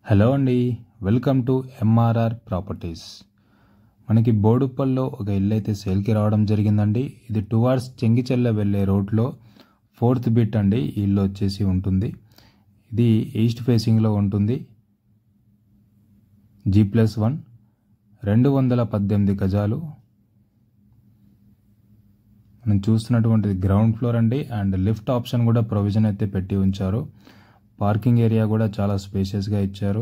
Hello అండి, welcome to MRR properties. మనకి బోడుప్పల్లో ఒక ఇల్లు అయితే సేల్కి రావడం జరిగిందండి. ఇది టువార్డ్స్ చెంగిచెర్ల వెళ్ళే రోడ్లో 4th బిట్ అండి. ఈ ఇల్లు వచ్చేసి ఉంటుంది. ఇది ఈస్ట్ ఫేసింగ్లో ఉంటుంది. G+1 218 గజాలు. మనం చూస్తున్నటువంటిది గ్రౌండ్ ఫ్లోర్ అండి. అండ్ లిఫ్ట్ ఆప్షన్ కూడా ప్రొవిజన్ అయితే పెట్టి ఉంచారు. పార్కింగ్ ఏరియా కూడా చాలా స్పేషియస్గా ఇచ్చారు.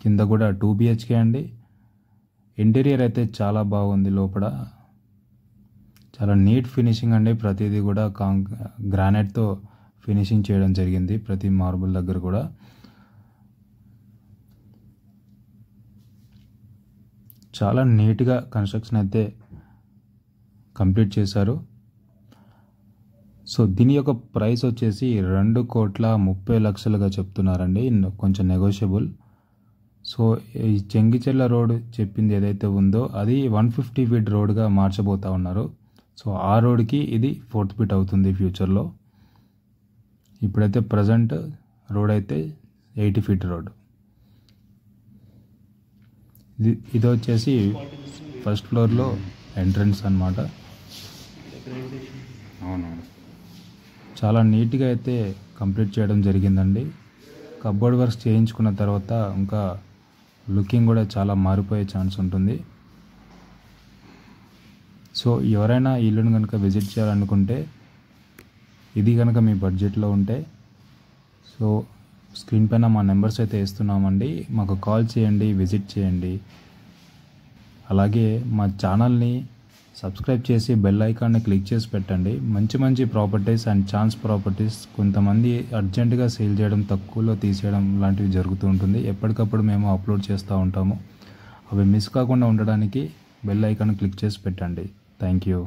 కింద కూడా 2 BHK అండి. ఇంటీరియర్ అయితే చాలా బాగుంది. లోపల చాలా నీట్ ఫినిషింగ్ అండి. ప్రతిదీ కూడా గ్రానైట్తో ఫినిషింగ్ చేయడం జరిగింది. ప్రతి మార్బుల్ దగ్గర కూడా చాలా నీట్గా కన్స్ట్రక్షన్ అయితే కంప్లీట్ చేశారు. సో దీని యొక్క ప్రైస్ వచ్చేసి 2,30,00,000గా చెప్తున్నారండి. కొంచెం నెగోషియబుల్. సో ఈ చెంగిచెర్ల రోడ్ చెప్పింది ఏదైతే ఉందో అది 150 ఫీట్ రోడ్గా మార్చబోతా ఉన్నారు. సో ఆ రోడ్కి ఇది 4th బిట్ అవుతుంది ఫ్యూచర్లో. ఇప్పుడైతే ప్రజెంట్ రోడ్ అయితే 80 ఫీట్ రోడ్. ఇది వచ్చేసి ఫస్ట్ ఫ్లోర్లో ఎంట్రన్స్ అన్నమాట. అవునవును, చాలా నీట్గా అయితే కంప్లీట్ చేయడం జరిగిందండి. కబోర్డ్ వర్క్స్ చేయించుకున్న తర్వాత ఇంకా లుకింగ్ కూడా చాలా మారిపోయే ఛాన్స్ ఉంటుంది. సో ఎవరైనా ఇల్లును కనుక విజిట్ చేయాలనుకుంటే, ఇది కనుక మీ బడ్జెట్లో ఉంటే, సో స్క్రీన్ పైన మా నెంబర్స్ అయితే ఇస్తున్నామండి. మాకు కాల్ చేయండి, విజిట్ చేయండి. అలాగే మా ఛానల్ని సబ్స్క్రైబ్ చేసి బెల్ ఐకాన్ని క్లిక్ చేసి పెట్టండి. మంచి మంచి ప్రాపర్టీస్ అండ్ ఛాన్స్ ప్రాపర్టీస్ కొంతమంది అర్జెంటుగా సేల్ చేయడం, తక్కువలో తీసేయడం లాంటివి జరుగుతూ ఉంటుంది. ఎప్పటికప్పుడు మేము అప్లోడ్ చేస్తూ ఉంటాము. అవి మిస్ కాకుండా ఉండడానికి బెల్ ఐకాన్ క్లిక్ చేసి పెట్టండి. Thank you.